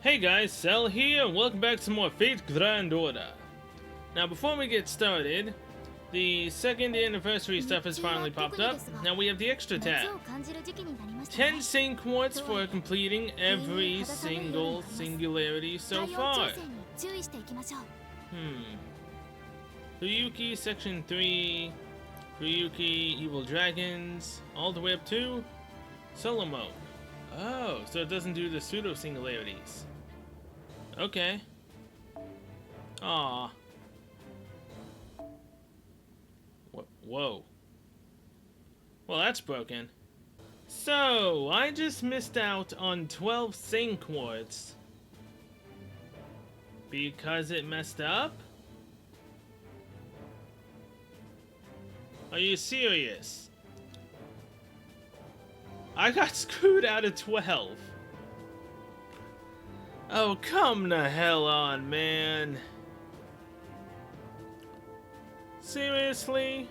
Hey guys, Cell here, and welcome back to more Fate Grand Order. Now before we get started, the second anniversary stuff has finally popped up. Now we have the extra tab. 10 Saint Quartz for completing every single singularity so far. Fuyuki Section 3, Fuyuki Evil Dragons, all the way up to Solo Mode. Oh, so it doesn't do the pseudo-singularities. Okay. Aw. Whoa. Well, that's broken. So, I just missed out on 12 Saint Quartz. Because it messed up? Are you serious? I got screwed out of 12. Oh, come the hell on, man. Seriously?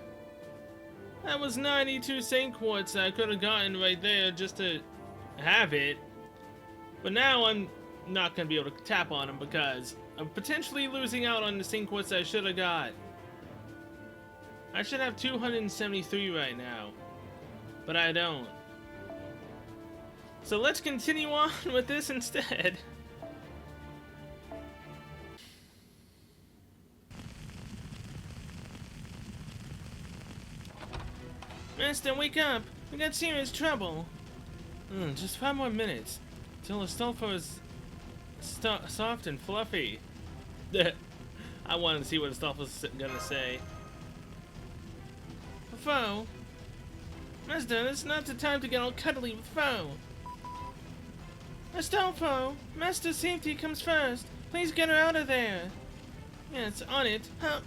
That was 92 Saint Quartz I could have gotten right there just to have it. But now I'm not going to be able to tap on them because I'm potentially losing out on the Saint Quartz I should have got. I should have 273 right now. But I don't. So let's continue on with this instead. Master, wake up! We got serious trouble! Just 5 more minutes till Astolfo is soft and fluffy. I wanted to see what Astolfo's gonna say. Foe? Master, this is not the time to get all cuddly with Foe. Astolfo! Master's safety comes first! Please get her out of there! Yes, on it. Huh?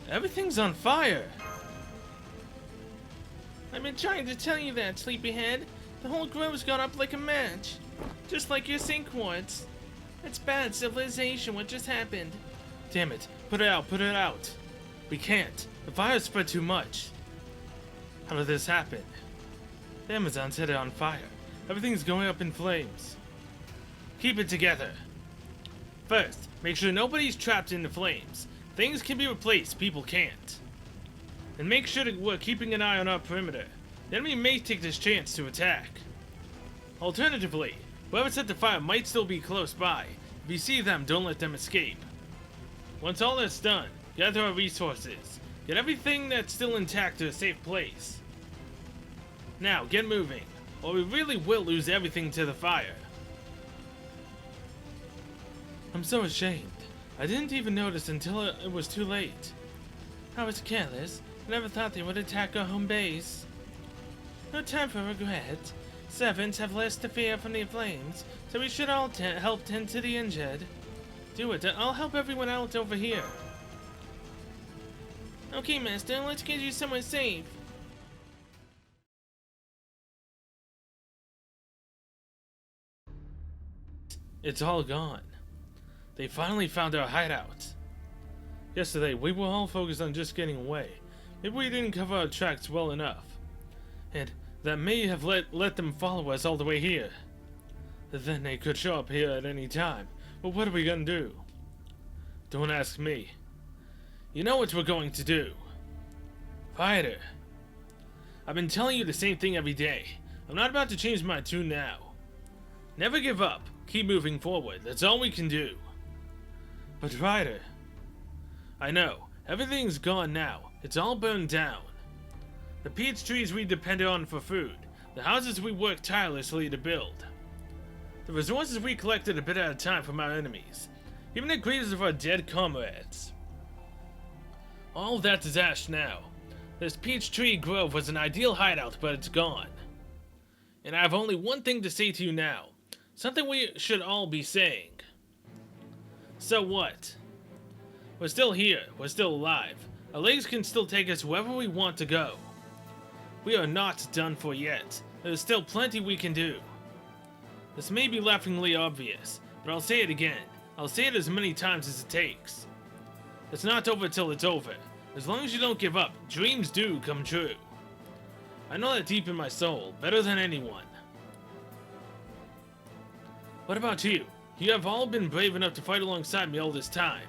Everything's on fire! I've been trying to tell you that, sleepyhead. The whole grove's gone up like a match. Just like your Saint Quartz. It's bad civilization what just happened. Damn it. Put it out, put it out. We can't. The fire spread too much. How did this happen? The Amazon set it on fire. Everything's going up in flames. Keep it together. First, make sure nobody's trapped in the flames. Things can be replaced, people can't. And make sure that we're keeping an eye on our perimeter. The enemy may take this chance to attack. Alternatively, whoever set the fire might still be close by. If you see them, don't let them escape. Once all that's done, gather our resources. Get everything that's still intact to a safe place. Now, get moving, or we really will lose everything to the fire. I'm so ashamed. I didn't even notice until it was too late. I was careless. I never thought they would attack our home base. No time for regret. Servants have less to fear from the flames, so we should all help tend to the injured. Do it. I'll help everyone out over here. Okay, Master, let's get you somewhere safe. It's all gone. They finally found our hideout. Yesterday, we were all focused on just getting away. Maybe we didn't cover our tracks well enough. And that may have let them follow us all the way here. Then they could show up here at any time. But what are we gonna do? Don't ask me. You know what we're going to do. Fighter. I've been telling you the same thing every day. I'm not about to change my tune now. Never give up. Keep moving forward. That's all we can do. But Ryder, I know, everything's gone now. It's all burned down. The peach trees we depended on for food, the houses we worked tirelessly to build, the resources we collected a bit at a time from our enemies, even the greatest of our dead comrades. All that is ash now. This peach tree grove was an ideal hideout, but it's gone. And I have only one thing to say to you now, something we should all be saying. So what? We're still here. We're still alive. Our legs can still take us wherever we want to go. We are not done for yet. There's still plenty we can do. This may be laughingly obvious, but I'll say it again. I'll say it as many times as it takes. It's not over till it's over. As long as you don't give up, dreams do come true. I know that deep in my soul, better than anyone. What about you? You have all been brave enough to fight alongside me all this time.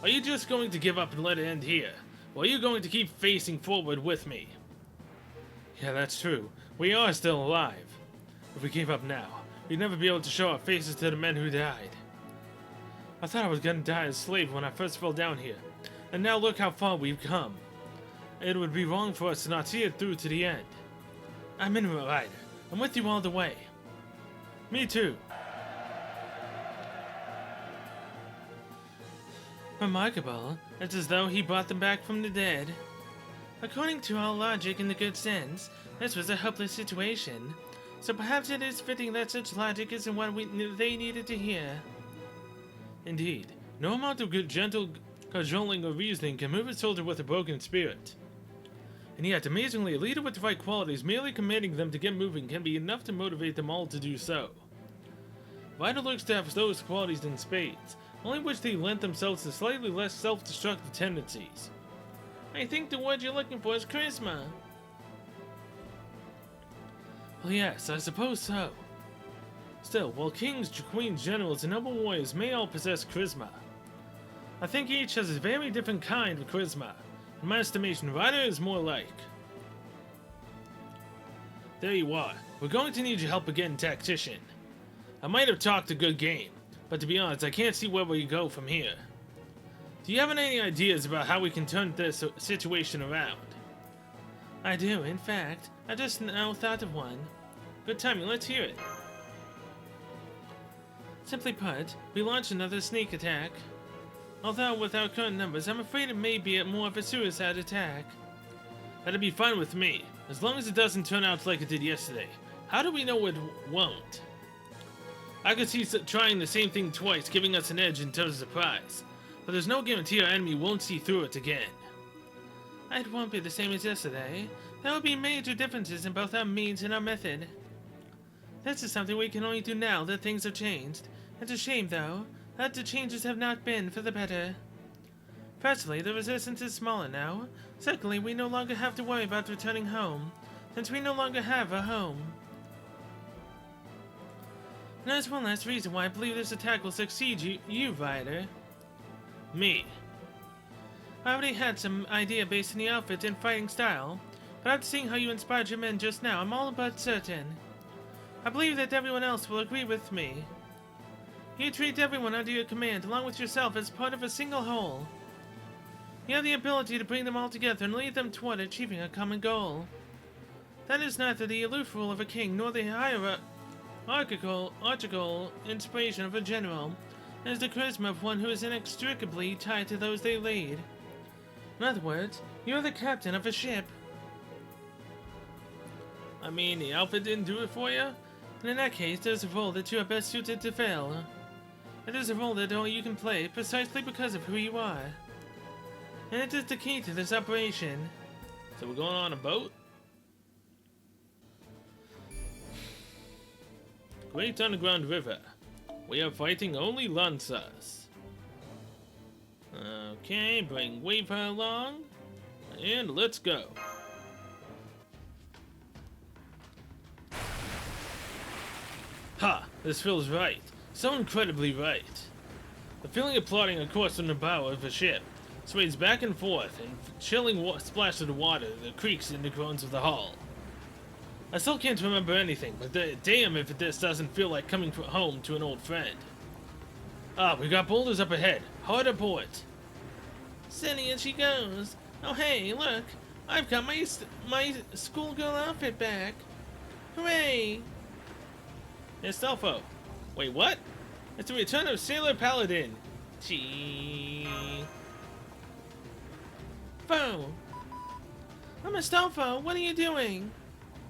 Are you just going to give up and let it end here? Or are you going to keep facing forward with me? Yeah, that's true. We are still alive. If we gave up now, we'd never be able to show our faces to the men who died. I thought I was gonna die as a slave when I first fell down here, and now look how far we've come. It would be wrong for us to not see it through to the end. I'm Minima Rider. I'm with you all the way. Me too. Remarkable. It's as though he brought them back from the dead. According to all logic in the good sense, this was a hopeless situation. So perhaps it is fitting that such logic isn't what they needed to hear. Indeed, no amount of good, gentle cajoling or reasoning can move a soldier with a broken spirit. And yet, amazingly, a leader with the right qualities merely commanding them to get moving can be enough to motivate them all to do so. Ryder looks to have those qualities in spades, only which they lend themselves to slightly less self-destructive tendencies. I think the word you're looking for is charisma. Well, yes, I suppose so. Still, while kings, queens, generals, and noble warriors may all possess charisma, I think each has a very different kind of charisma. In my estimation, Ryder is more like. There you are. We're going to need your help again, tactician. I might have talked a good game, but to be honest, I can't see where we go from here. Do you have any ideas about how we can turn this situation around? I do, in fact. I just now thought of one. Good timing, let's hear it. Simply put, we launch another sneak attack. Although, with our current numbers, I'm afraid it may be more of a suicide attack. That'd be fine with me, as long as it doesn't turn out like it did yesterday. How do we know it won't? I could see trying the same thing twice, giving us an edge in terms of surprise. But there's no guarantee our enemy won't see through it again. It won't be the same as yesterday. There will be major differences in both our means and our method. This is something we can only do now that things have changed. It's a shame, though, that the changes have not been for the better. Firstly, the resistance is smaller now. Secondly, we no longer have to worry about returning home, since we no longer have a home. And there's one last reason why I believe this attack will succeed you, Ryder. Me. I already had some idea based on the outfit and fighting style, but after seeing how you inspired your men just now, I'm all but certain. I believe that everyone else will agree with me. You treat everyone under your command, along with yourself, as part of a single whole. You have the ability to bring them all together and lead them toward achieving a common goal. That is neither the aloof rule of a king nor the hierarchical inspiration of a general. It is the charisma of one who is inextricably tied to those they lead. In other words, you are the captain of a ship. I mean, the outfit didn't do it for you? And in that case, there's a role that you are best suited to fill. It is a role that only you can play precisely because of who you are. And it is the key to this operation. So we're going on a boat? Great Underground River. We are fighting only Lancers. Okay, bring Waver along. And let's go. Ha! This feels right. So incredibly right. The feeling of plotting a course on the bow of a ship sways back and forth, and chilling splash of the water that creaks in the groans of the hull. I still can't remember anything, but damn if this doesn't feel like coming home to an old friend. Ah, we got boulders up ahead. Hard a port. Steady as she goes. Oh hey, look. I've got my schoolgirl outfit back. Hooray! Astolfo. Wait, what? It's the return of Sailor Paladin. Gee. Foe. I'm Astolfo. What are you doing?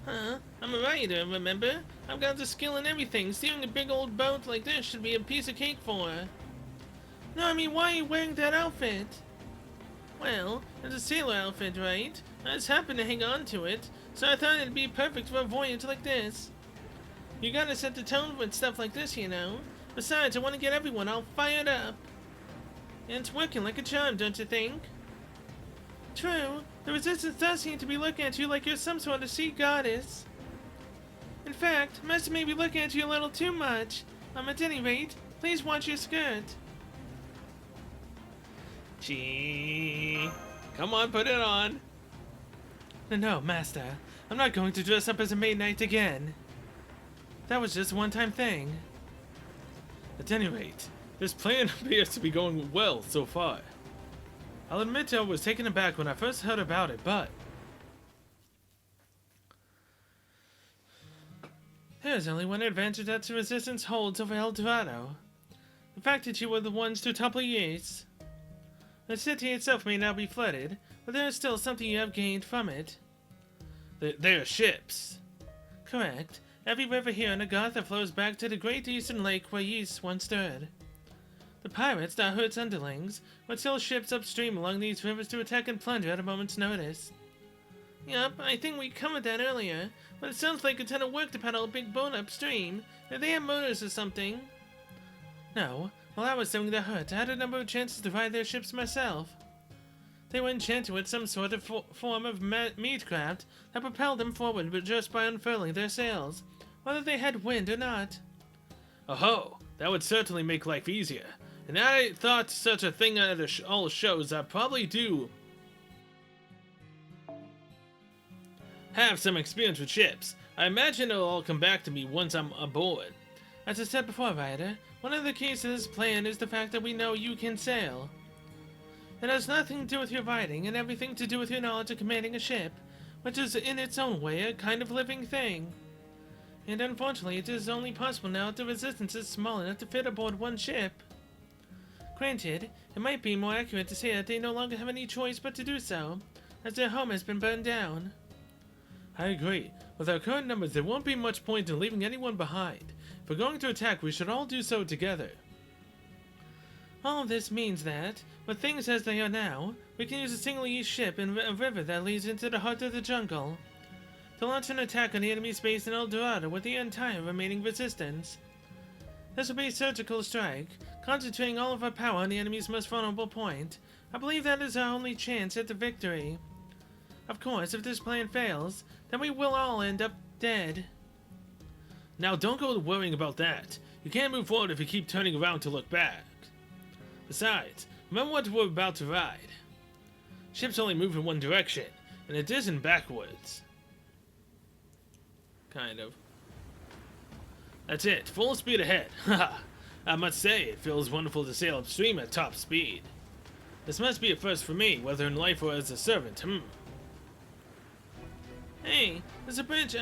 Huh? I'm a rider, remember? I've got the skill and everything. Steering a big old boat like this should be a piece of cake for her. No, I mean, why are you wearing that outfit? Well, it's a sailor outfit, right? I just happened to hang on to it, so I thought it'd be perfect for a voyage like this. You gotta set the tone with stuff like this, you know? Besides, I want to get everyone all fired up. And it's working like a charm, don't you think? True, The Resistance does seem to be looking at you like you're some sort of sea goddess. In fact, Master may be looking at you a little too much. At any rate, please watch your skirt. Gee. Come on, put it on. No, Master. I'm not going to dress up as a maid knight again. That was just a one-time thing. At any rate, this plan appears to be going well so far. I'll admit I was taken aback when I first heard about it, but there's only one advantage that the Resistance holds over El Dorado. The fact that you were the ones to topple Yates. The city itself may now be flooded, but there is still something you have gained from it. They're ships. Correct. Every river here in Agartha flows back to the great eastern lake where Ys once stood. The pirates, Dahurt's underlings, would sail ships upstream along these rivers to attack and plunder at a moment's notice. Yup, I think we covered that earlier, but it sounds like a ton of work to paddle a big boat upstream. Did they have motors or something? No. While I was sailing the Hurt, I had a number of chances to ride their ships myself. They were enchanted with some sort of form of meadcraft that propelled them forward but just by unfurling their sails, whether they had wind or not. Oh, that would certainly make life easier. And I thought such a thing at all shows I probably do have some experience with ships. I imagine it'll all come back to me once I'm aboard. As I said before, Ryder, one of the keys to this plan is the fact that we know you can sail. It has nothing to do with your riding and everything to do with your knowledge of commanding a ship, which is in its own way a kind of living thing. And unfortunately, it is only possible now that the Resistance is small enough to fit aboard one ship. Granted, it might be more accurate to say that they no longer have any choice but to do so, as their home has been burned down. I agree. With our current numbers, there won't be much point in leaving anyone behind. If we're going to attack, we should all do so together. All of this means that, with things as they are now, we can use a single Ys ship in a river that leads into the heart of the jungle to launch an attack on the enemy's base in El Dorado with the entire remaining Resistance. This will be a surgical strike, concentrating all of our power on the enemy's most vulnerable point. I believe that is our only chance at the victory. Of course, if this plan fails, then we will all end up dead. Now don't go worrying about that. You can't move forward if you keep turning around to look back. Besides, remember what we're about to ride. Ships only move in one direction, and it isn't backwards. Kind of. That's it, full speed ahead. Haha. I must say, it feels wonderful to sail upstream at top speed. This must be a first for me, whether in life or as a servant, Hey, there's a bridge,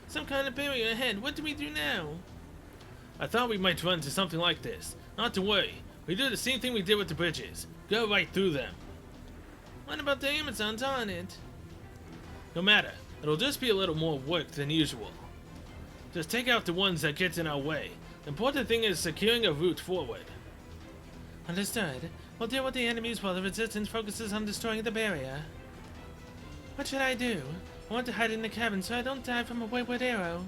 some kind of barrier ahead. What do we do now? I thought we might run into something like this. Not to worry. We do the same thing we did with the bridges. Go right through them. What about the Amazons on it? No matter. It'll just be a little more work than usual. Just take out the ones that get in our way. The important thing is securing a route forward. Understood. We'll deal with the enemies while the Resistance focuses on destroying the barrier. What should I do? I want to hide in the cabin so I don't die from a wayward arrow.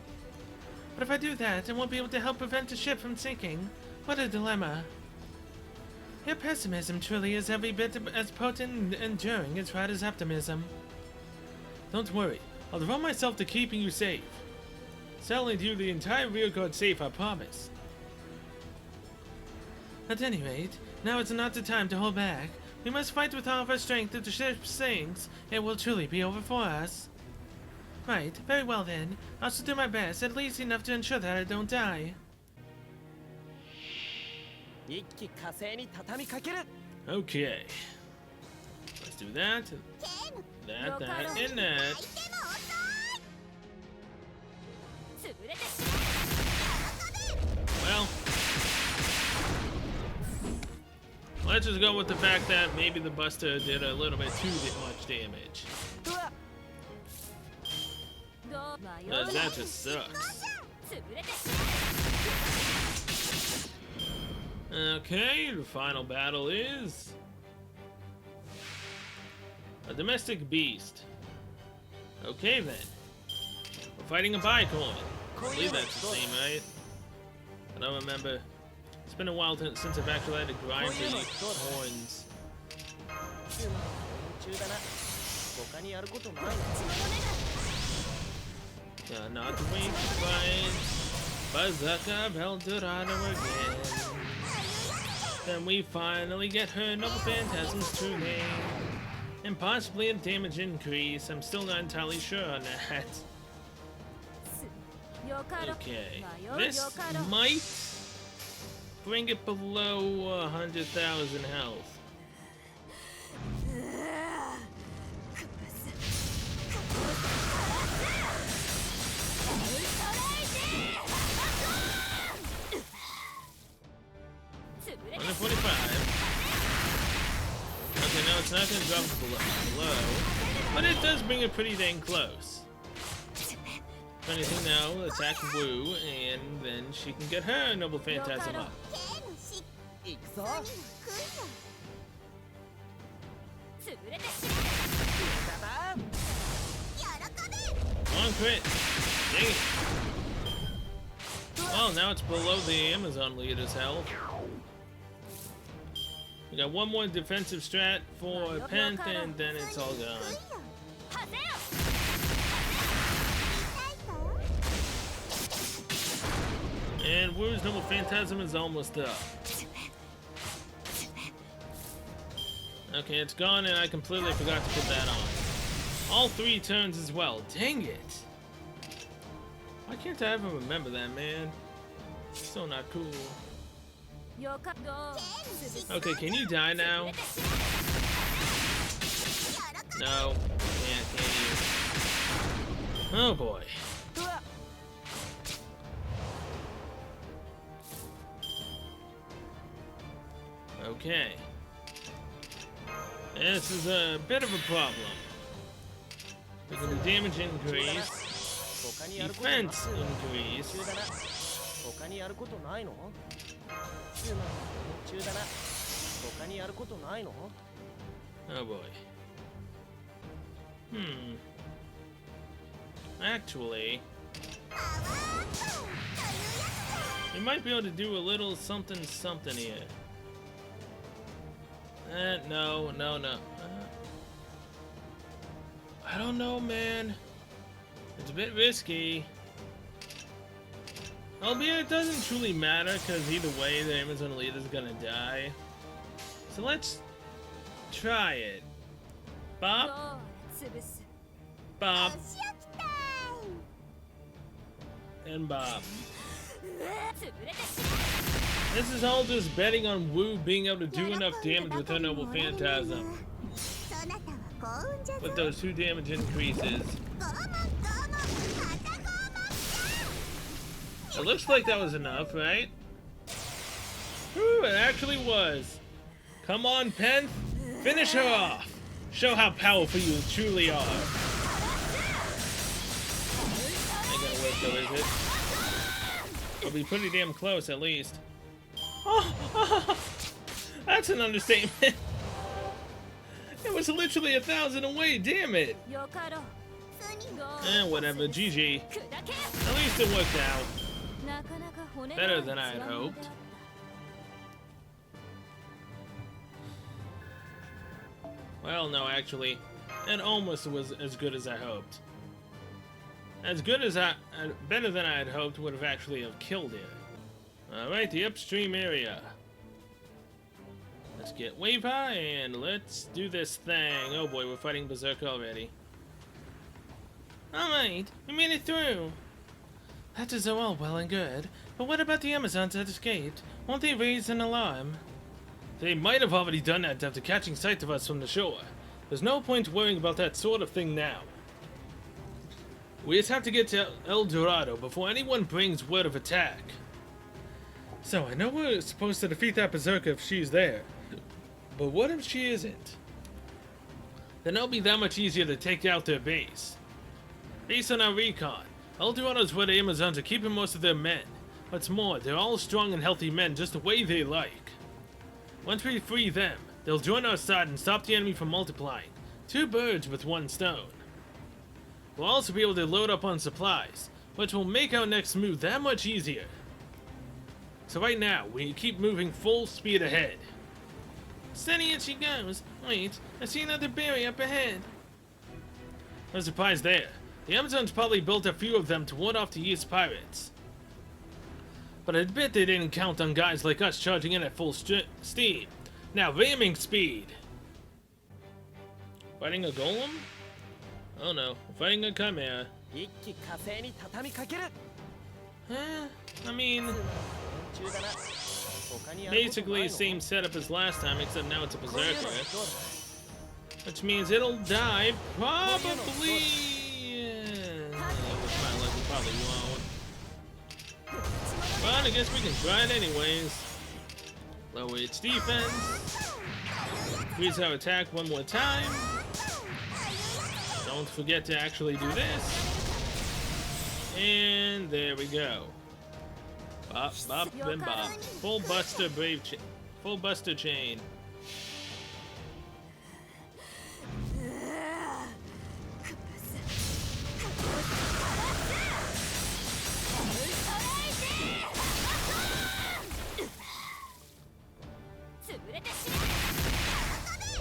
But if I do that, I won't be able to help prevent the ship from sinking. What a dilemma. Your pessimism truly is every bit as potent and enduring as Ryder's optimism. Don't worry. I'll devote myself to keeping you safe. Sailing you the entire rear guard safe, I promise. At any rate, now is not the time to hold back. We must fight with all of our strength. If the ship sinks, it will truly be over for us. Right, very well then. I'll still do my best, at least enough to ensure that I don't die. Okay. Let's do that. That, and that. Well, let's just go with the fact that maybe the Buster did a little bit too much damage. That just sucks. Okay, the final battle is a domestic beast. Okay then. We're fighting a Bicorn. I believe that's the same, right? I don't remember. It's been a while since I've actually had to grind for these horns. 他にやることないの？ Not to wait to fight Berserker of El Dorado again. Then we finally get her Noble Phantasm's true name. And possibly a damage increase. I'm still not entirely sure on that. Okay. This might bring it below 100,000 health. Under 45. Okay, no, it's not going to drop below, but it does bring it pretty dang close. If anything now, attack Wu, and then she can get her Noble Phantasm up. 行くぞ。 On crit! Dang it! Well, now it's below the Amazon leader's health. We got one more defensive strat for Pent, and then it's all gone. And Wu's Noble Phantasm is almost up. Okay, it's gone, and I completely forgot to put that on. All 3 turns as well. Dang it! Why can't I ever remember that, man? So not cool. Okay, can you die now? No. Can't you? Oh boy. Okay. This is a bit of a problem. We're gonna damage increase, defense increase. 他にやることないの？中だな。他にやることないの？ Oh boy. Actually, you might be able to do a little something here. No. I don't know, man. It's a bit risky. Albeit it doesn't truly matter, because either way the Amazon leader's gonna die. So let's try it. Bop. Bop. And bop. This is all just betting on Wu being able to do enough damage with her Noble Phantasm. With those 2 damage increases. It looks like that was enough, right? Whew, it actually was. Come on, Penth. Finish her off. Show how powerful you truly are. Ain't gonna work though, is it? It'll be pretty damn close, at least. Oh, that's an understatement. It was literally 1,000 away, damn it. Whatever, GG. At least it worked out. Better than I had hoped. Well, no, actually, it almost was as good as I hoped. As good as better than I had hoped would have actually killed it. Alright, the upstream area. Let's get Wave High and let's do this thing. Oh boy, we're fighting Berserk already. Alright, we made it through. That is all well and good, but what about the Amazons that escaped? Won't they raise an alarm? They might have already done that after catching sight of us from the shore. There's no point worrying about that sort of thing now. We just have to get to El Dorado before anyone brings word of attack. So I know we're supposed to defeat that Berserker if she's there, but what if she isn't? Then it'll be that much easier to take out their base. Based on our recon, El Dorado's where the Amazons are keeping most of their men. What's more, they're all strong and healthy men just the way they like. Once we free them, they'll join our side and stop the enemy from multiplying. 2 birds with 1 stone. We'll also be able to load up on supplies, which will make our next move that much easier. So right now, we keep moving full speed ahead. Steady as she goes. Wait, I see another berry up ahead. No surprise there. The Amazons probably built a few of them to ward off the Yeast pirates. But I bet they didn't count on guys like us charging in at full steam. Now ramming speed. Fighting a golem? Oh no, fighting a chimera. 一気火星に畳みかける I mean, 中だな他にやることない basically の same setup as last time, except now it's a こういうの berserker. どうだ Which means it'll die probably. With my luck, it probably won't. But I guess we can try it anyways. Lower its defense. Increase our attack one more time. Don't forget to actually do this. And there we go. Bop, bop, and bop. Full Buster full Buster chain.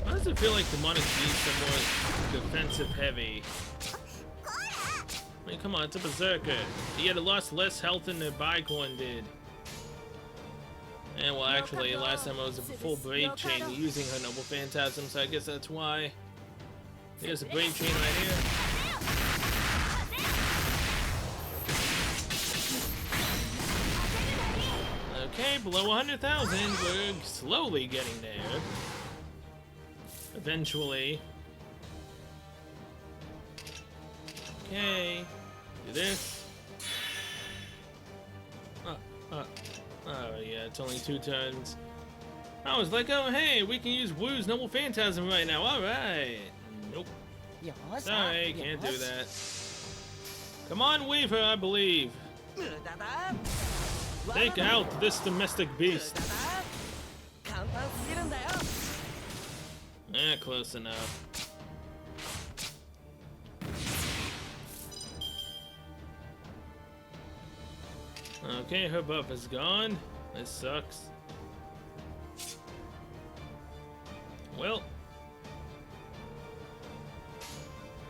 Why does it feel like Demonic Beasts are more defensive heavy? I mean, come on, it's a berserker. Yet it lost less health than the Bicorn did. And well, actually, last time I was a full Brave Chain using her Noble Phantasm, so I guess that's why. There's a Brave Chain right here. Okay, below 100,000. We're slowly getting there. Eventually. Okay. Do this. Oh yeah, it's only 2 turns. I was like, oh hey, we can use Wu's Noble Phantasm right now. Alright. Nope. よし Sorry, can't do よし that. Come on, Weaver, I believe. 無駄だ Take out this domestic 無 beast. 駄だ簡単すぎるんだよ Close enough. Okay, her buff is gone. This sucks. Well.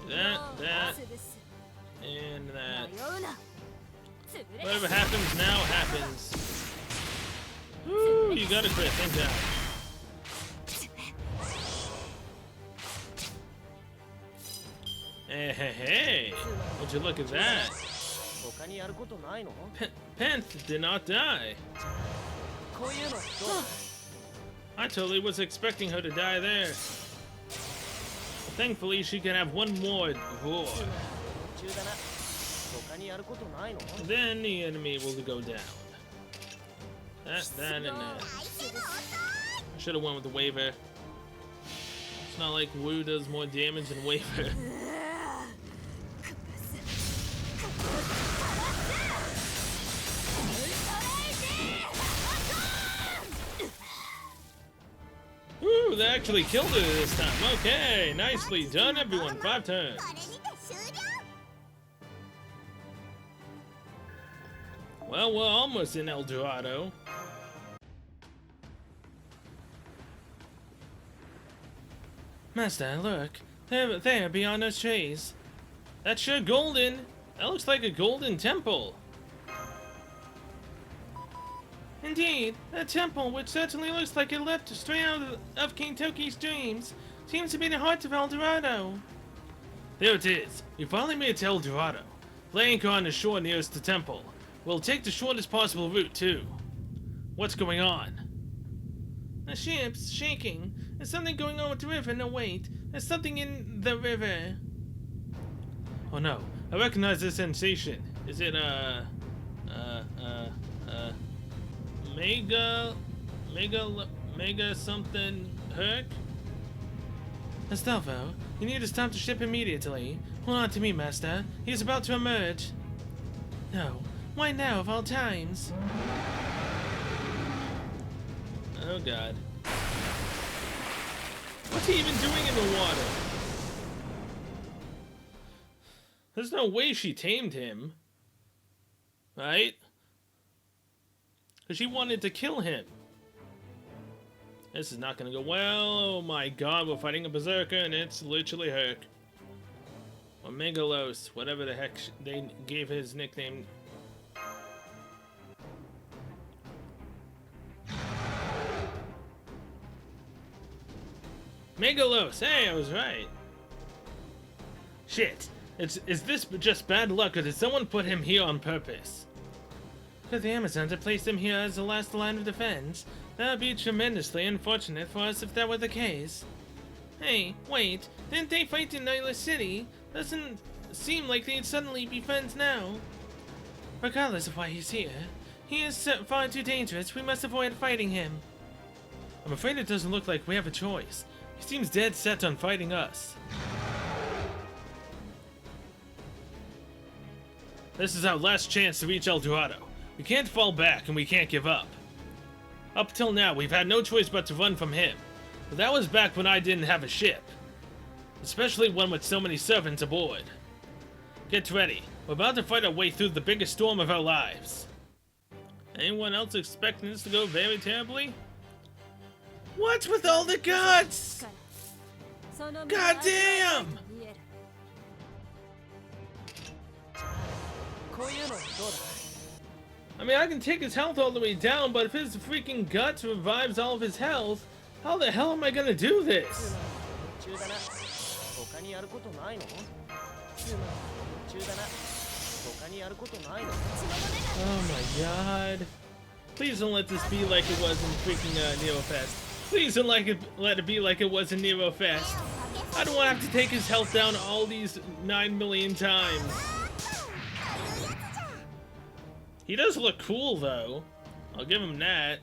That, and that. Whatever happens now happens. Woo, you got a crit, thank God. Hey, hey, hey! Would you look at that? 他にやることないの Penth did not die. こういうのどう I totally was expecting her to die there. Thankfully, she can have one more roar. 中だな他にやることないの Then the enemy will go down. That, and that. I should have went with the Waver. It's not like Wu does more damage than Waver. Ooh, they actually killed her this time. Okay, nicely done, everyone. 5 turns. Well, we're almost in El Dorado. Master, look. There, beyond those trees. That's sure golden. That looks like a golden temple. Indeed, a temple which certainly looks like it leapt straight out of King Toki's dreams seems to be the heart of El Dorado. There it is. We finally made it to El Dorado. Lay anchor on the shore nearest the temple. We'll take the shortest possible route, too. What's going on? The ship's shaking. There's something going on with the river. No, wait. There's something in the river. Oh no. I recognize this sensation. Is it, Mega something Herc? Astolfo, you need to stop the ship immediately. Hold on to me, Master. He's about to emerge. No. Why now, of all times? Oh god. What's he even doing in the water? There's no way she tamed him. Right? Because she wanted to kill him. This is not going to go well. Oh my god, we're fighting a berserker and it's literally Herc. Or Megalos, whatever the heck they gave his nickname. Megalos! Hey, I was right. Shit. Is this just bad luck, or did someone put him here on purpose? Because the Amazons have placed him here as the last line of defense. That would be tremendously unfortunate for us if that were the case. Hey, wait. Didn't they fight in Nihilus City? Doesn't seem like they'd suddenly be friends now. Regardless of why he's here, he is far too dangerous. We must avoid fighting him. I'm afraid it doesn't look like we have a choice. He seems dead set on fighting us. This is our last chance to reach El Dorado. We can't fall back and we can't give up. Up till now, we've had no choice but to run from him. But that was back when I didn't have a ship. Especially one with so many servants aboard. Get ready. We're about to fight our way through the biggest storm of our lives. Anyone else expecting this to go very terribly? What's with all the guts? God damn! I mean, I can take his health all the way down, but if his freaking guts revives all of his health, how the hell am I gonna do this? Oh my god. Please don't let this be like it was in freaking Nero Fest. Please don't let it be like it was in Nero Fest. I don't want to have to take his health down all these 9 million times. He does look cool, though. I'll give him that.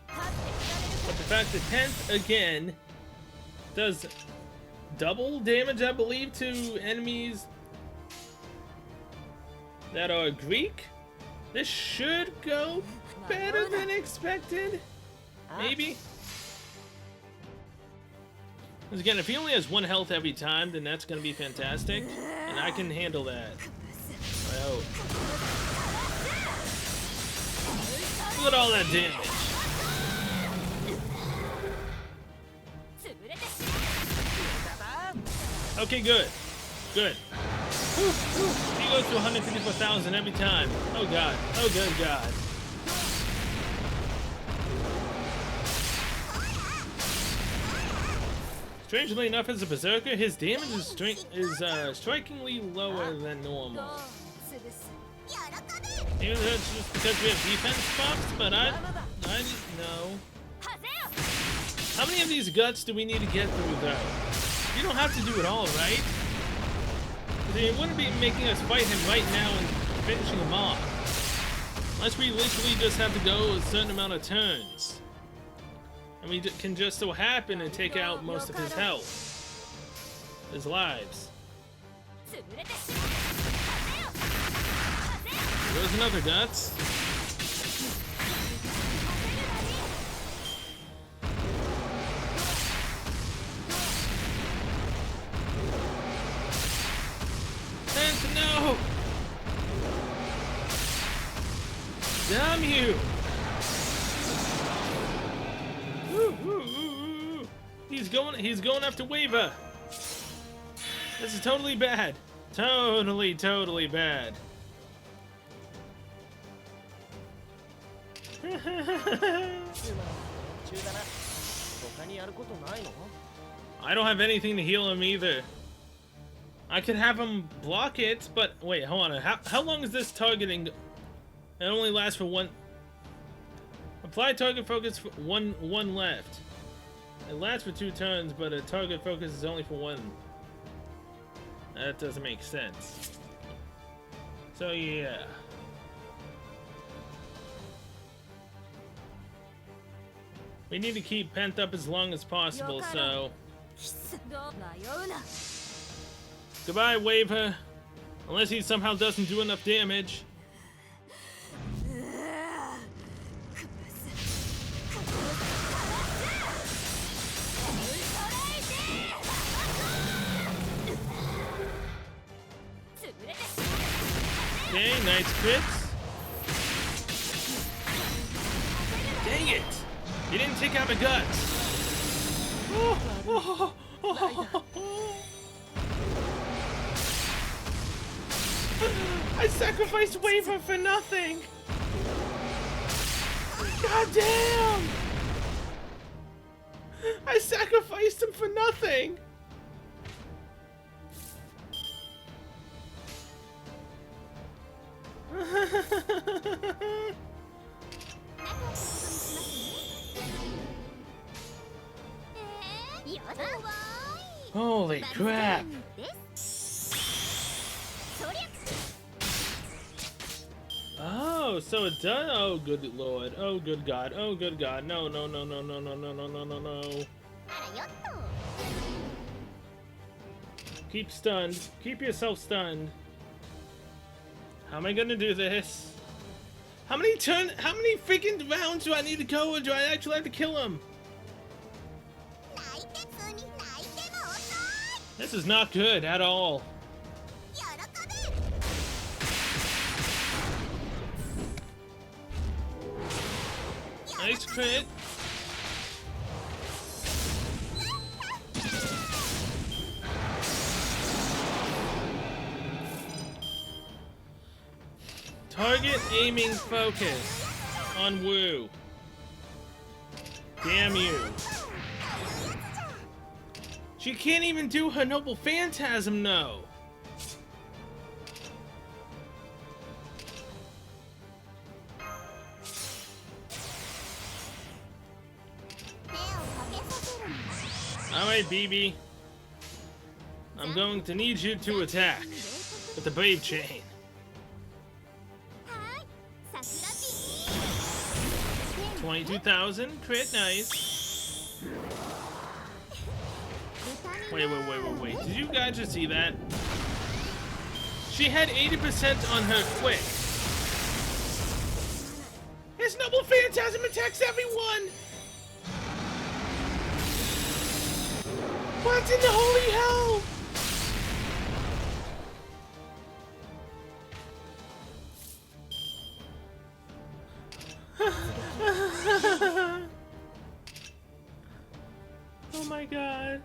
But the fact that 10th, again, does double damage, I believe, to enemies that are Greek? This should go better than expected. Maybe? Because again, if he only has 1 health every time, then that's going to be fantastic. And I can handle that. I hope. Look at all that damage. Okay, good. Good. He goes to 154,000 every time. Oh god. Oh good god. Strangely enough, as a berserker, his damage is strikingly lower than normal. Maybe that's just because we have defense buffs, but I just know. How many of these guts do we need to get through, though? You don't have to do it all, right? They wouldn't be making us fight him right now and finishing him off. Unless we literally just have to go a certain amount of turns. And we can just so happen to take out most of his health. His lives. There's another guts. And no! Damn you! He's going after Waver. This is totally bad. Totally bad. I don't have anything to heal him either. I could have him block it, but wait, hold on. How long is this targeting? It only lasts for one. Apply target focus for one left. It lasts for 2 turns, but a target focus is only for 1. That doesn't make sense. So yeah. We need to keep pent up as long as possible, so... Goodbye, Waver. Unless he somehow doesn't do enough damage. Okay, nice crits. Dang it! He didn't take out my guts. I sacrificed Waver for nothing! God damn! I sacrificed him for nothing! Holy crap! Oh, so it does. Oh, good lord. Oh, good god. Oh, good god. No, no, no, no, no, no, no, no, no, no, no. Keep stunned. Keep yourself stunned. How am I gonna do this? How many freaking rounds do I need to go, or do I actually have to kill him? This is not good at all. Nice crit. Target aiming focus on Wu. Damn you. She can't even do her Noble Phantasm, no. Alright, BB. I'm going to need you to attack with the Brave Chain. 22,000, crit, nice. Wait. Did you guys just see that? She had 80% on her quick. His Noble Phantasm attacks everyone! What in the holy hell? Oh my god.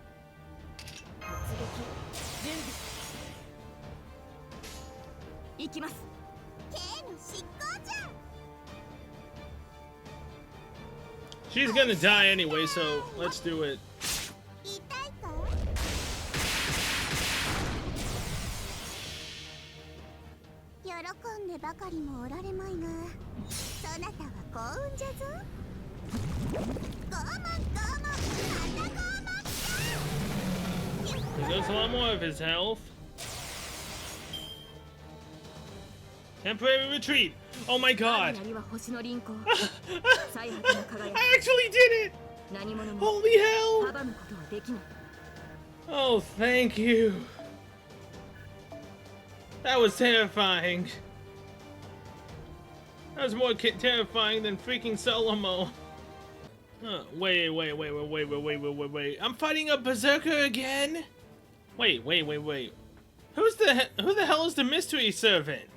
She's gonna die anyway, so let's do it. He does a lot more of his health. Temporary retreat. Oh my god. I actually did it. Holy hell. Oh, thank you. That was terrifying. That was more terrifying than freaking Solomo. Wait. I'm fighting a berserker again? Wait. Who the hell is the mystery servant?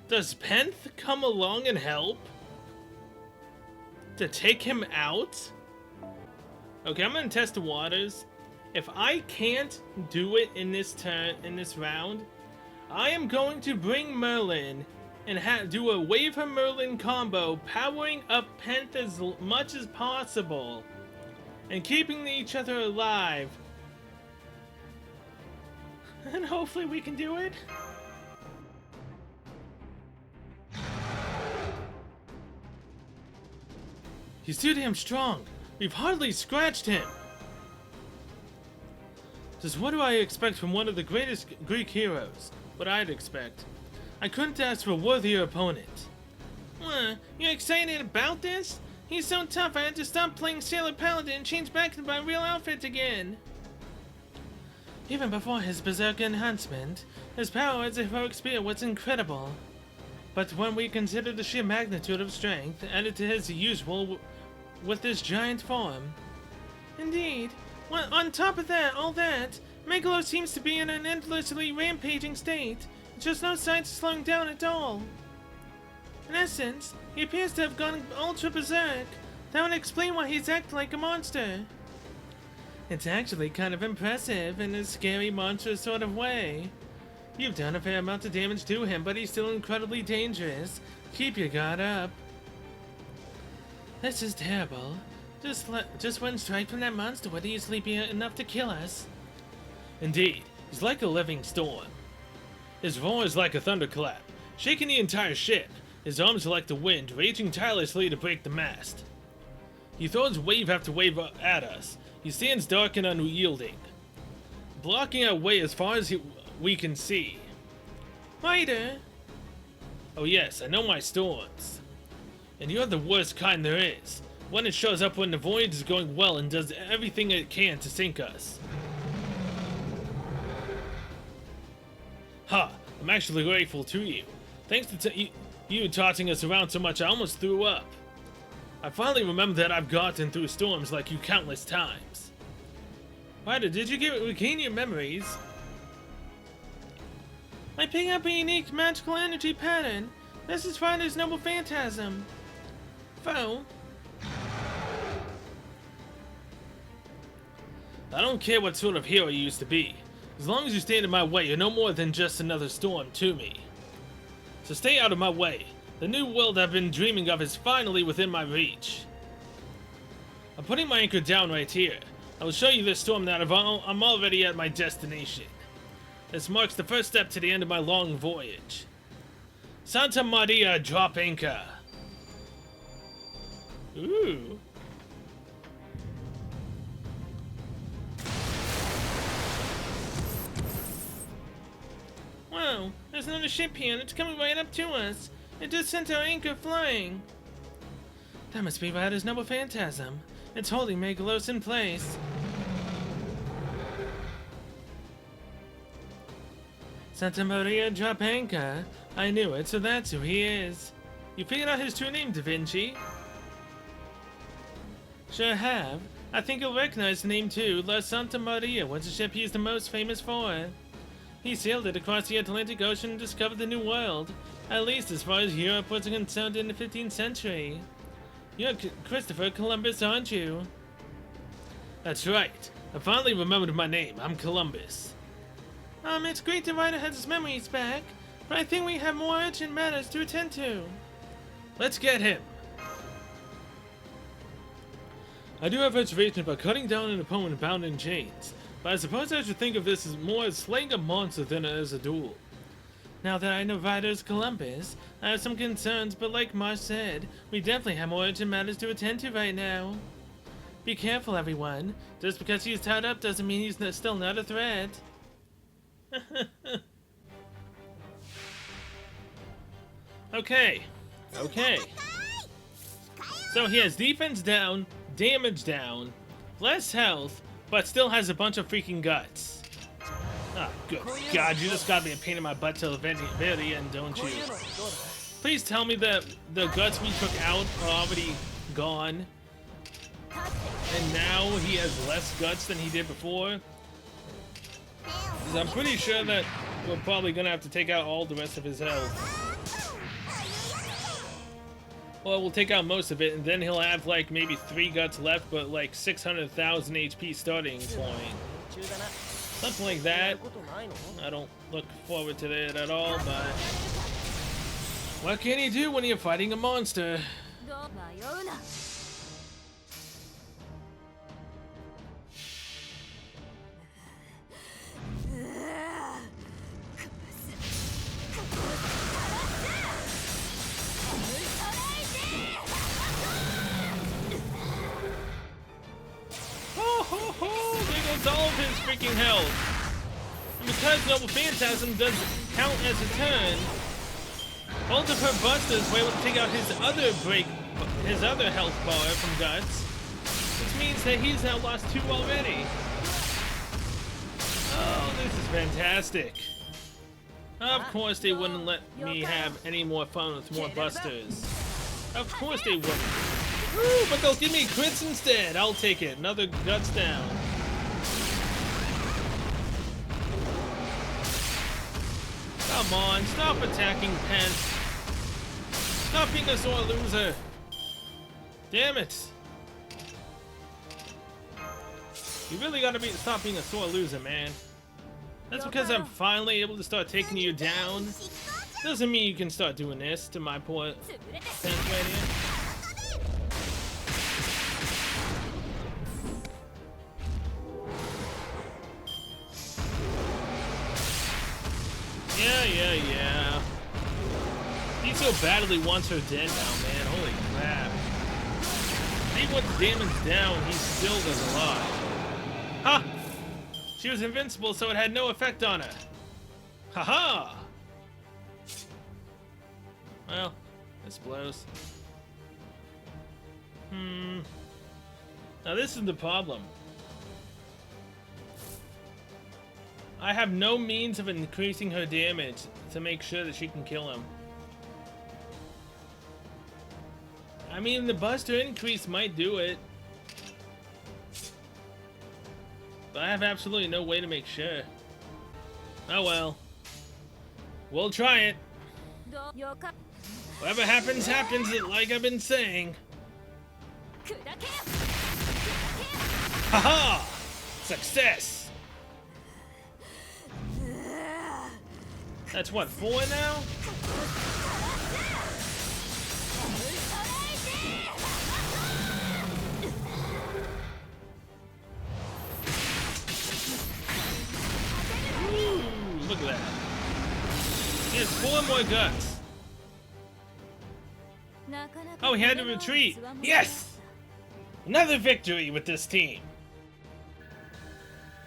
Does Penth come along and help? To take him out? Okay, I'm gonna test the waters. If I can't do it in this round, I am going to bring Merlin and do a Waver Merlin combo, powering up Penth as much as possible and keeping each other alive. And hopefully we can do it. He's too damn strong. We've hardly scratched him. Just what do I expect from one of the greatest Greek heroes? What I'd expect. I couldn't ask for a worthier opponent. You're excited about this? He's so tough I had to stop playing Sailor Paladin and change back into my real outfit again. Even before his berserk enhancement, his power as a heroic spear was incredible. But when we consider the sheer magnitude of strength added to his usual with this giant form. Indeed. Well, on top of all that, Megalo seems to be in an endlessly rampaging state. Just no signs of slowing down at all. In essence, he appears to have gone ultra berserk. That would explain why he's acting like a monster. It's actually kind of impressive in a scary, monstrous sort of way. You've done a fair amount of damage to him, but he's still incredibly dangerous. Keep your guard up. This is terrible. Just one strike from that monster would easily be enough to kill us. Indeed, he's like a living storm. His roar is like a thunderclap, shaking the entire ship. His arms are like the wind, raging tirelessly to break the mast. He throws wave after wave at us. He stands dark and unyielding, blocking our way as far as we can see. Ryder! Oh yes, I know my storms. And you're the worst kind there is. One that shows up when the voyage is going well and does everything it can to sink us. Ha! I'm actually grateful to you. Thanks to you tossing us around so much, I almost threw up. I finally remember that I've gotten through storms like you countless times. Ryder, did you regain your memories? I pick up a unique magical energy pattern. This is Ryder's noble phantasm. Foe. I don't care what sort of hero you used to be. As long as you stand in my way, you're no more than just another storm to me. So stay out of my way. The new world I've been dreaming of is finally within my reach. I'm putting my anchor down right here. I will show you this storm now. I'm already at my destination. This marks the first step to the end of my long voyage. Santa Maria, drop anchor. Ooh. Wow, there's another ship here and it's coming right up to us. It just sent our anchor flying. That must be Ryder's noble phantasm. It's holding Megalos in place. Santa Maria, drop anchor. I knew it, so that's who he is. You figured out his true name, Da Vinci? Sure have. I think you'll recognize the name too. La Santa Maria was the ship he is the most famous for. He sailed it across the Atlantic Ocean and discovered the New World, at least as far as Europe was concerned in the 15th century. You're Christopher Columbus, aren't you? That's right. I finally remembered my name. I'm Columbus. It's great that Ryder has his memories back, but I think we have more urgent matters to attend to. Let's get him. I do have reservations about cutting down an opponent bound in chains, but I suppose I should think of this as more as slaying a monster than as a duel. Now that I know Ryder's Columbus, I have some concerns, but like Marsh said, we definitely have more urgent matters to attend to right now. Be careful, everyone. Just because he's tied up doesn't mean he's still not a threat. Okay. So he has defense down, damage down, less health, but still has a bunch of freaking guts. Ah, good God, you just got me a pain in my butt till the very end, don't you? Please tell me that the guts we took out are already gone. And now he has less guts than he did before. 'Cause I'm pretty sure that we're probably gonna have to take out all the rest of his health. Well, we'll take out most of it, and then he'll have like maybe 3 guts left, but like 600,000 HP starting point. Something like that. I don't look forward to that at all, but what can you do when you're fighting a monster? There goes all of his freaking health. And because Noble Phantasm doesn't count as a turn, both of her busters were able to take out his other health bar from Guts, which means that he's now lost 2 already. Oh, this is fantastic. Of course they wouldn't let me have any more fun with more busters. Of course they wouldn't. Woo, but they'll give me crits instead. I'll take it. Another Guts down. Come on, stop attacking Pence. Stop being a sore loser. Damn it. You really gotta stop being a sore loser, man. That's because I'm finally able to start taking you down. Doesn't mean you can start doing this to my poor fence right here. Yeah. He so badly wants her dead now, man. Holy crap. He wants damage down, he still does a lot. Ha! She was invincible, so it had no effect on her. Haha! Well, this blows. Now this is the problem. I have no means of increasing her damage to make sure that she can kill him. I mean, the Buster increase might do it. But I have absolutely no way to make sure. Oh well. We'll try it. Whatever happens, happens, like I've been saying. Haha! Success! That's what, 4 now? Ooh, look at that. He has 4 more guts. Oh, he had to retreat. Yes! Another victory with this team.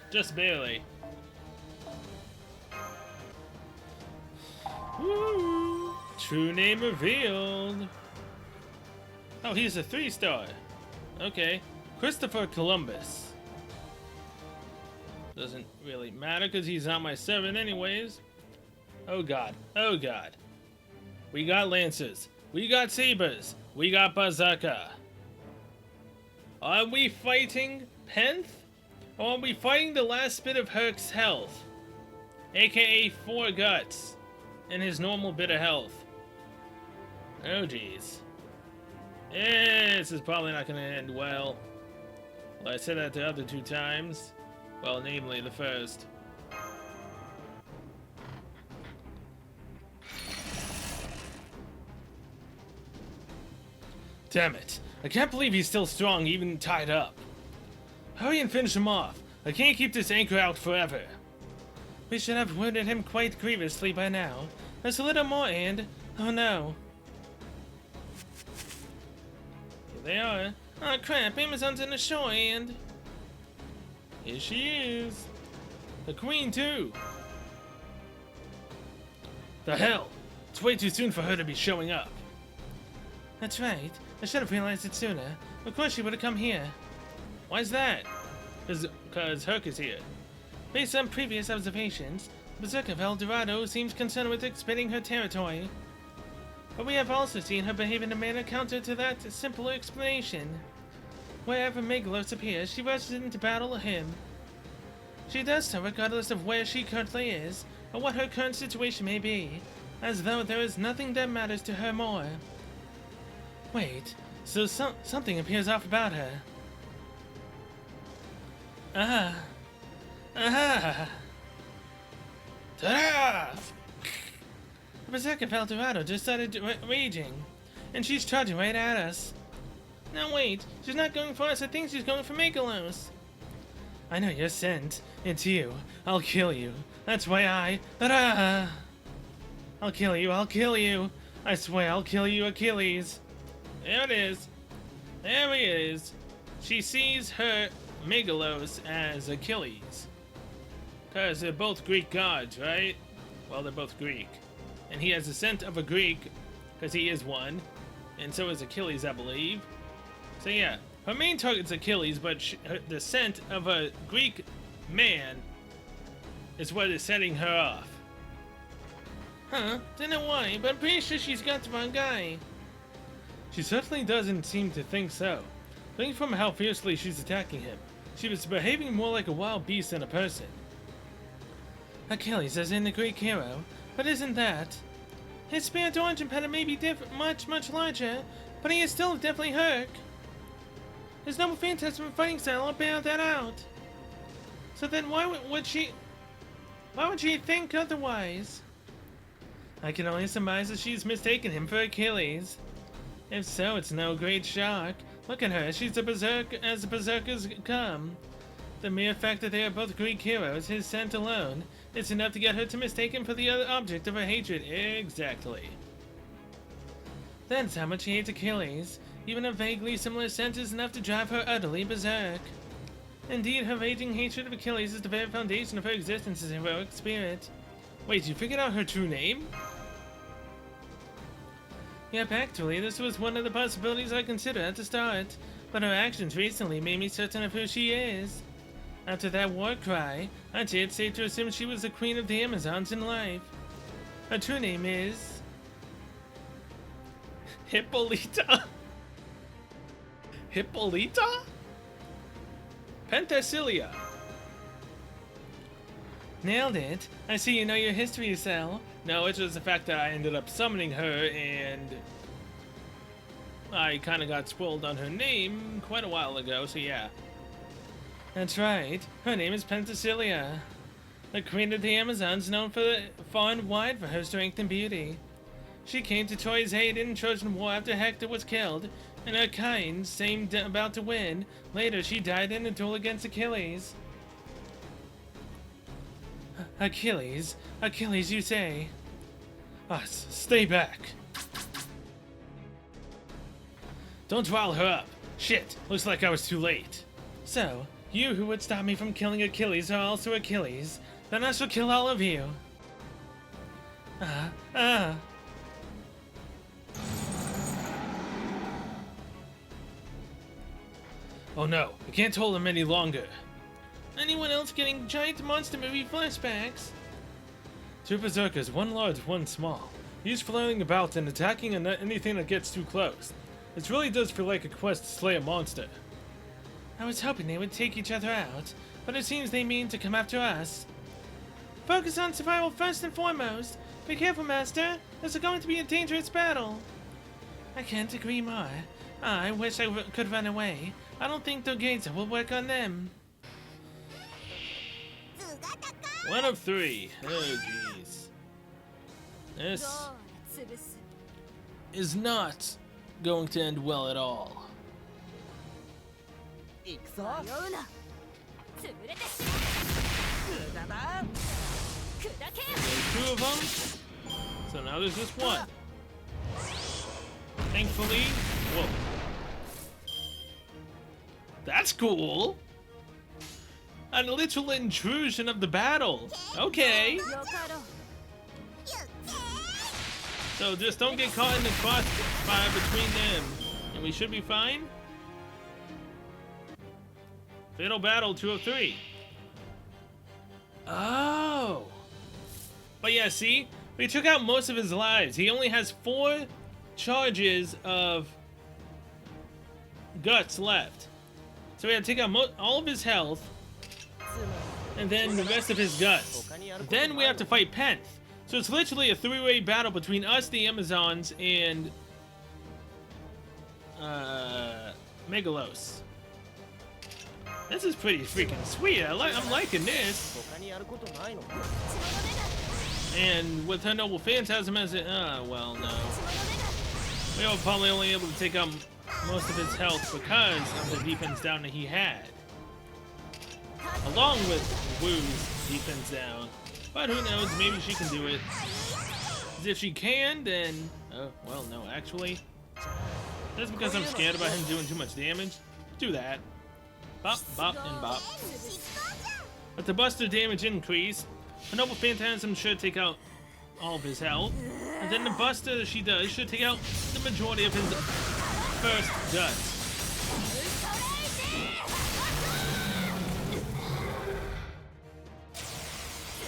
Just barely. Woo! True name revealed. Oh, he's a 3-star. Okay. Christopher Columbus. Doesn't really matter because he's on my 7 anyways. Oh god. Oh god. We got Lancers. We got Sabers. We got Berserker. Are we fighting Penth? Or are we fighting the last bit of Herc's health? AKA 4 guts. And his normal bit of health. Oh jeez. This is probably not gonna end well. Well, I said that the other 2 times. Well, namely the first. Damn it. I can't believe he's still strong, even tied up. Hurry and finish him off. I can't keep this anchor out forever. We should have wounded him quite grievously by now. There's a little more, and... oh no. Here they are. Oh crap, Amazon's in the shore, and... here she is. The queen, too. The hell? It's way too soon for her to be showing up. That's right. I should have realized it sooner. Of course she would have come here. Why's that? Because Herc is here. Based on previous observations, Berserker of El Dorado seems concerned with expanding her territory. But we have also seen her behave in a manner counter to that simple explanation. Wherever Megalos appears, she rushes into battle with him. She does so regardless of where she currently is, or what her current situation may be, as though there is nothing that matters to her more. Wait, so something appears off about her. Ah. Ta-da! The Berserker of El Dorado just started raging, and she's charging right at us. No, wait, she's not going for us. I think she's going for Megalos. I know you're sent. It's you. I'll kill you. That's why I... Ta-da! I'll kill you. I'll kill you. I swear I'll kill you, Achilles. There it is. There he is. She sees her Megalos as Achilles. Because they're both Greek gods, right? Well, they're both Greek. And he has the scent of a Greek, because he is one. And so is Achilles, I believe. So yeah, her main target's Achilles, but the scent of a Greek man is what is setting her off. Huh? Don't know why, but I'm pretty sure she's got the wrong guy. She certainly doesn't seem to think so. Looking from how fiercely she's attacking him, she was behaving more like a wild beast than a person. Achilles is in the Greek hero, but isn't that? His spirit origin pattern may be much larger, but he is still definitely Herc. His noble phantasm and fighting style all bear that out. So then why would she... Why would she think otherwise? I can only surmise that she's mistaken him for Achilles. If so, it's no great shock. Look at her, she's a berserk as berserkers come. The mere fact that they are both Greek heroes, his scent alone, is enough to get her to mistake him for the other object of her hatred. Exactly. That's how much she hates Achilles. Even a vaguely similar scent is enough to drive her utterly berserk. Indeed, her raging hatred of Achilles is the very foundation of her existence as a heroic spirit. Wait, you figured out her true name? Yep, actually, this was one of the possibilities I considered at the start, but her actions recently made me certain of who she is. After that war cry, I'd say it's safe to assume she was the queen of the Amazons in life. Her true name is... Hippolyta? Hippolyta? Penthesilea. Nailed it. I see you know your history, Cell. No, it's just the fact that I ended up summoning her and I kind of got spoiled on her name quite a while ago, so yeah. That's right. Her name is Penthesilea, the queen of the Amazons, known far and wide for her strength and beauty. She came to Troy's aid in Trojan War after Hector was killed, and her kind seemed about to win. Later, she died in a duel against Achilles. Achilles? Achilles, you say? Us, stay back. Don't rile her up. Shit, looks like I was too late. So, you who would stop me from killing Achilles are also Achilles. Then I shall kill all of you. Oh no, I can't hold him any longer. Anyone else getting giant monster movie flashbacks? Two berserkers, one large, one small. Used flailing about and attacking anything that gets too close. This really does feel like a quest to slay a monster. I was hoping they would take each other out, but it seems they mean to come after us. Focus on survival first and foremost. Be careful, Master. This is going to be a dangerous battle. I can't agree more. I wish I could run away. I don't think the gates will work on them. 1 of 3. Oh jeez. This is not going to end well at all. 行くぞ。There's 2 of them. So now there's just 1. Thankfully, whoa. That's cool. A literal intrusion of the battle. Okay. So just don't get caught in the crossfire between them, and we should be fine. Fatal battle 2 of 3. Oh. But yeah, see? We took out most of his lives. He only has 4 charges of guts left. So we had to take out all of his health, and then the rest of his guts. Then we have to fight Penth. So it's literally a 3-way battle between us, the Amazons, and Megalos. This is pretty freaking sweet. I'm liking this. 他にやることないの？ And with her Noble Phantasm as it, well, no. We were probably only able to take out most of his health because of the defense down that he had. Along with Wu's defense down. But who knows, maybe she can do it. 'Cause if she can, then... Oh, well, no, actually. That's because I'm scared about him doing too much damage. Do that. Bop, bop, and bop. But the Buster damage increase, a Noble Phantasm should take out all of his health. And then the Buster she does should take out the majority of his first guts.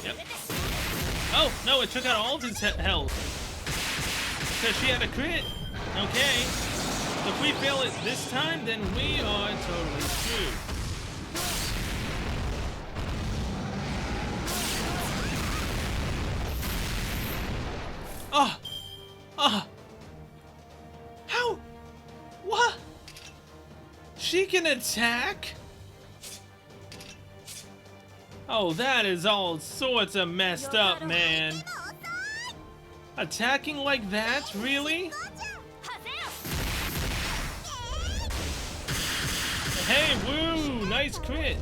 Yep. Oh, no, it took out all of his health. Because she had a crit. Okay. So if we fail it this time, then we are totally screwed. Oh! Oh! How? What? She can attack? Oh, that is all sorts of messed up, man. Attacking like that? Really? Hey, woo! Nice crit!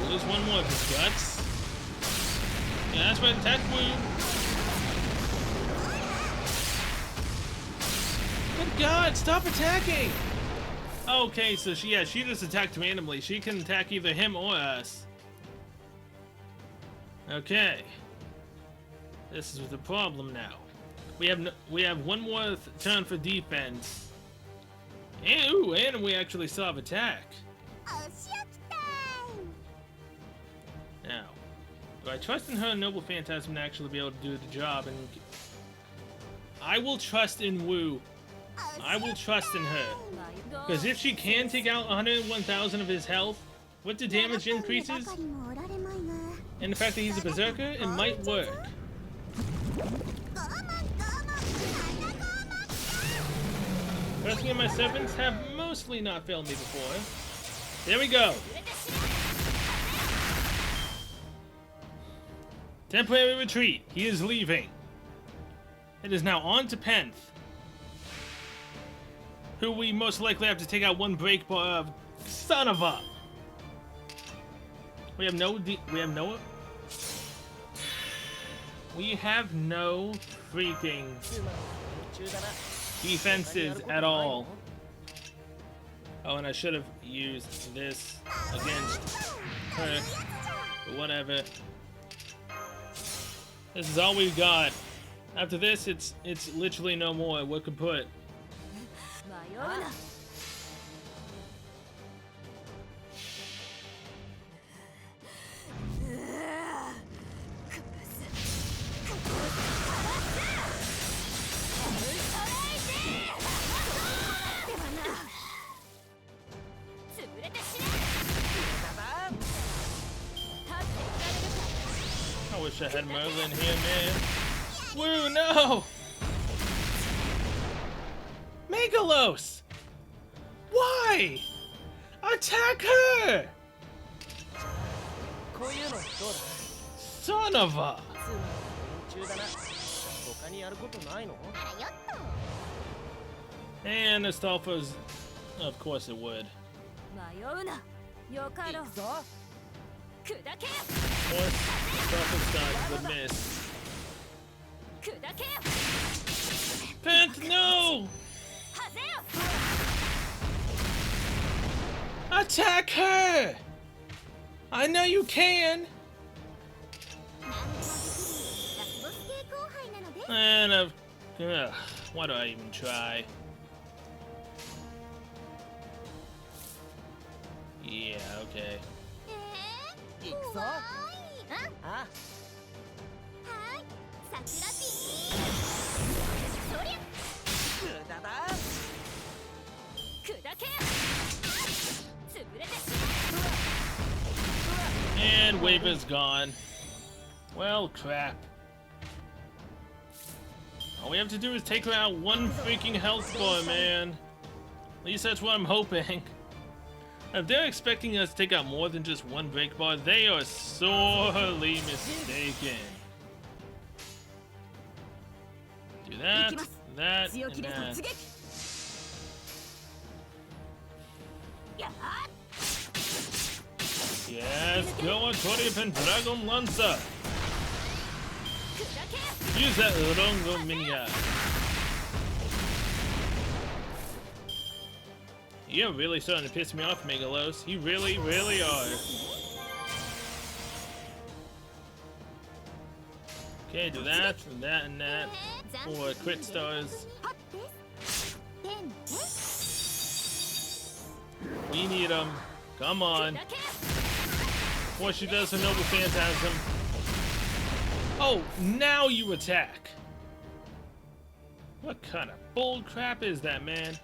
Lose one more of his guts. Yeah, that's right, attack woo! Good God, stop attacking! Okay, so she just attacked randomly. She can attack either him or us. Okay. This is the problem now. We have one more turn for defense. And, ooh, and we actually still have attack. Now, do I trust in her Noble Phantasm to actually be able to do the job? And I will trust in Wu. I will trust in her. Because if she can take out 101,000 of his health with the damage increases, and the fact that he's a berserker, it might work. Personally, my servants have mostly not failed me before. There we go. Temporary retreat. He is leaving. It is now on to Penth, who we most likely have to take out one break bar of. Son of a. We have no freaking defenses at all. Oh, and I should have used this against her, but whatever. This is all we've got. After this, it's literally no more. What could put? I wish I had Merlin here, man. Woo, no! Megalos! Why? Attack her! Son of a! And Astolfo's... Of course it would. Of course, Astolfo's done the miss. Penth, no! Attack her! I know you can! And why do I even try? Yeah, okay. And Waver's gone. Well, crap. All we have to do is take her out one freaking health bar, man. At least that's what I'm hoping. If they're expecting us to take out more than just one break bar, they are sorely mistaken. Do that, that, and that. Yes, go on, Torripen Dragon Lancer. Use that Rongo Minya. You're really starting to piss me off, Megalos. You really, really are. Okay, do that, and that, and that. For crit stars. We need them. Come on. Before she does her Noble Phantasm. Oh, now you attack. What kind of bull crap is that, man?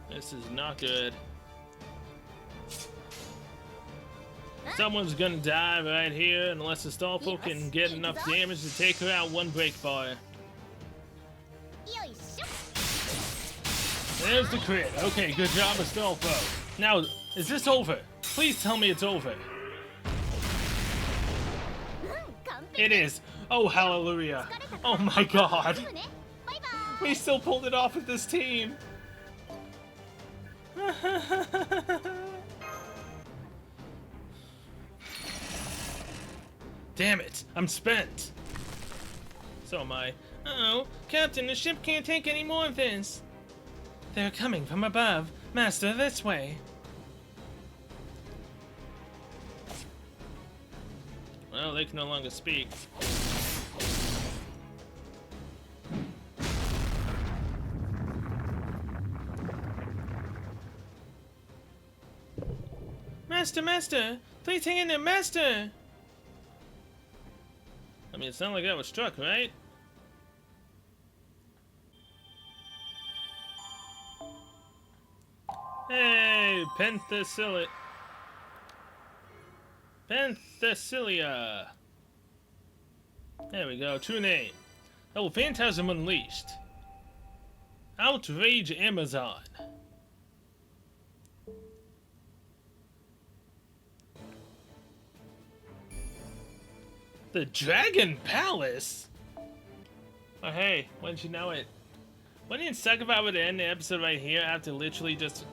This is not good. Someone's gonna die right here unless Astolfo can get enough damage to take her out one break bar. There's the crit. Okay, good job, Astolfo. Now, is this over? Please tell me it's over. It is. Oh, hallelujah. Oh my god. We still pulled it off with this team. Damn it, I'm spent. So am I. Uh-oh, Captain, the ship can't take any more of this. They're coming from above. Master, this way. Well, they can no longer speak. Master, please hang in there, Master! I mean, it sounded like I was struck, right? Hey, Penthesilia. There we go, true name. Oh, Phantasm Unleashed. Outrage Amazon. The Dragon Palace? Oh hey, wouldn't you know it? Wouldn't it suck if I would end the episode right here after literally just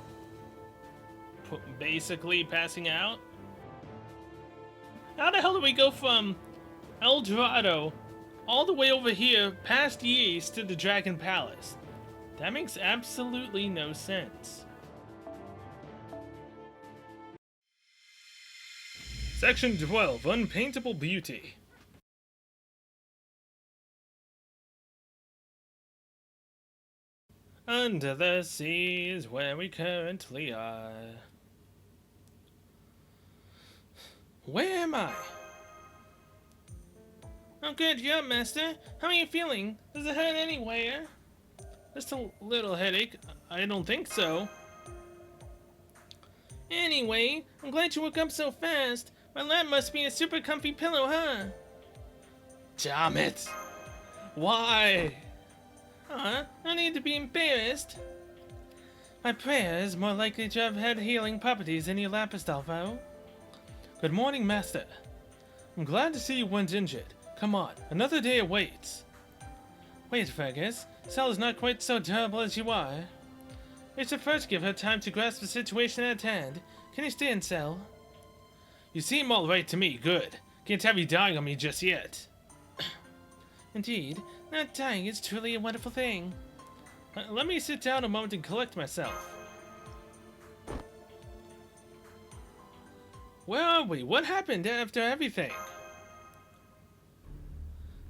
basically passing out? How the hell do we go from El Dorado all the way over here past Ys to the Dragon Palace? That makes absolutely no sense. Section 12, Unpaintable Beauty. Under the sea is where we currently are. Where am I? Oh, good job, Master. How are you feeling? Does it hurt anywhere? Just a little headache. I don't think so. Anyway, I'm glad you woke up so fast. My lap must be a super comfy pillow, huh? Damn it! Why? No need to be embarrassed. My prayer is more likely to have had healing properties than your lap, Astolfo. Good morning, Master. I'm glad to see you weren't injured. Come on, another day awaits. Wait, Fergus. Sel is not quite so terrible as you are. We should first give her time to grasp the situation at hand. Can you stand, Sel? You seem all right to me. Good. Can't have you dying on me just yet. Indeed, not dying is truly a wonderful thing. Let me sit down a moment and collect myself. Where are we? What happened after everything?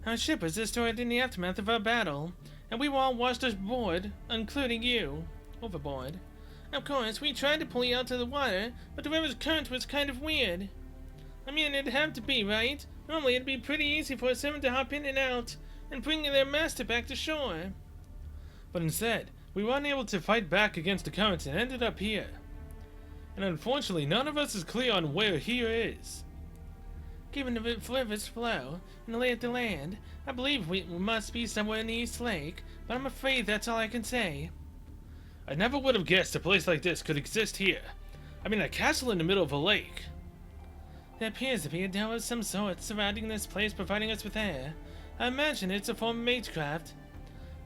Our ship was destroyed in the aftermath of our battle, and we were all washed overboard, including you. Overboard. Of course, we tried to pull you out to the water, but the river's current was kind of weird. I mean, it'd have to be, right? Normally, it'd be pretty easy for a servant to hop in and out and bring their master back to shore. But instead, we were unable to fight back against the currents and ended up here. And unfortunately, none of us is clear on where here is. Given the river's flow and the lay of the land, I believe we must be somewhere in the East Lake, but I'm afraid that's all I can say. I never would have guessed a place like this could exist here. I mean, a castle in the middle of a lake. There appears to be a dell of some sort surrounding this place, providing us with air. I imagine it's a form of magecraft.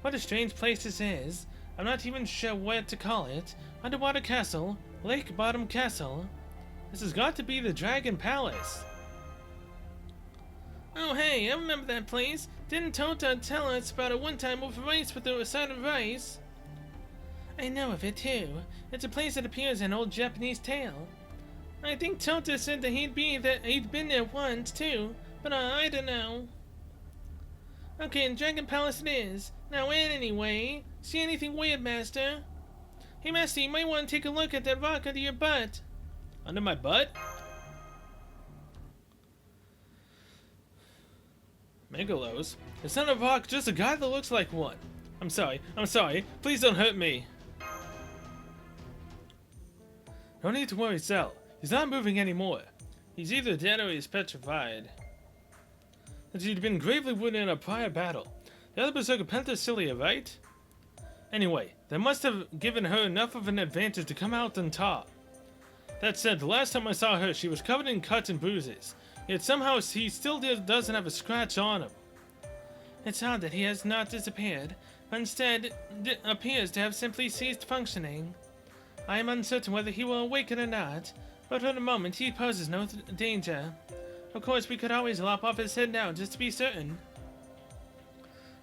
What a strange place this is. I'm not even sure what to call it. Underwater castle, lake bottom castle. This has got to be the Dragon Palace. Oh hey, I remember that place. Didn't Tota tell us about it one time over rice with a side of rice? I know of it too. It's a place that appears in an old Japanese tale. I think Tota said that he'd been there once too, but I don't know. Okay, in Dragon Palace it is. Now anyway, see anything weird, Master? Hey Master, you might want to take a look at that rock under your butt. Under my butt? Megalos? It's not a rock, just a guy that looks like one. I'm sorry. Please don't hurt me. No need to worry, Sel. He's not moving anymore. He's either dead or he's petrified. As he'd been gravely wounded in a prior battle. The other berserker Penthesilia, right? Anyway, that must have given her enough of an advantage to come out on top. That said, the last time I saw her, she was covered in cuts and bruises. Yet somehow he still doesn't have a scratch on him. It's odd that he has not disappeared, but instead appears to have simply ceased functioning. I am uncertain whether he will awaken or not, but for the moment he poses no danger. Of course, we could always lop off his head now, just to be certain.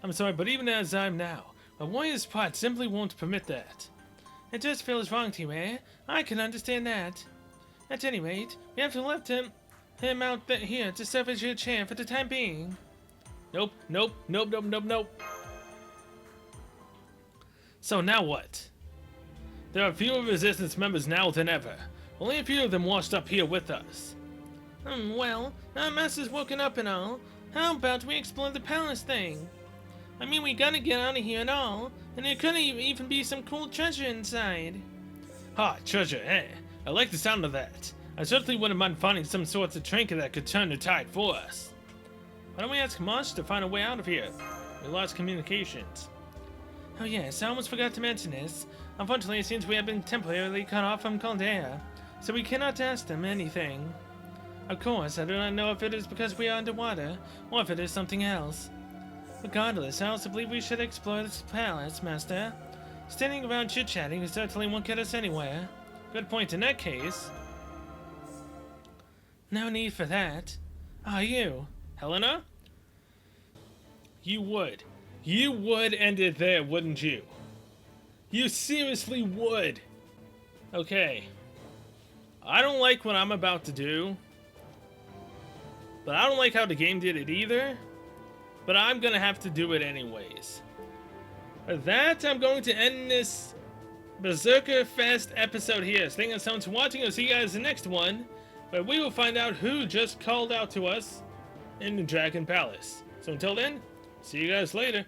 I'm sorry, but even as I'm now, my warrior's pride simply won't permit that. It just feels wrong to you, eh? I can understand that. At any rate, we have to left him out here to serve as your chair for the time being. Nope. So now what? There are fewer resistance members now than ever. Only a few of them washed up here with us. Well, our master's woken up and all. How about we explore the palace thing? I mean, we gotta get out of here and all, and there could even be some cool treasure inside. Ha, treasure, eh? I like the sound of that. I certainly wouldn't mind finding some sort of trinket that could turn the tide for us. Why don't we ask Marsh to find a way out of here? We lost communications. Oh yes, I almost forgot to mention this. Unfortunately, it seems we have been temporarily cut off from Caldera, so we cannot ask them anything. Of course, I do not know if it is because we are underwater, or if it is something else. Regardless, I also believe we should explore this palace, Master. Standing around chit-chatting certainly won't get us anywhere. Good point in that case. No need for that. Ah, you, Helena? You would end it there, wouldn't you? You seriously would. Okay. I don't like what I'm about to do. But I don't like how the game did it either. But I'm gonna have to do it anyways. With that, I'm going to end this Berserker Fest episode here. Thank you so much for watching. I'll see you guys in the next one, where we will find out who just called out to us in the Dragon Palace. So until then, see you guys later.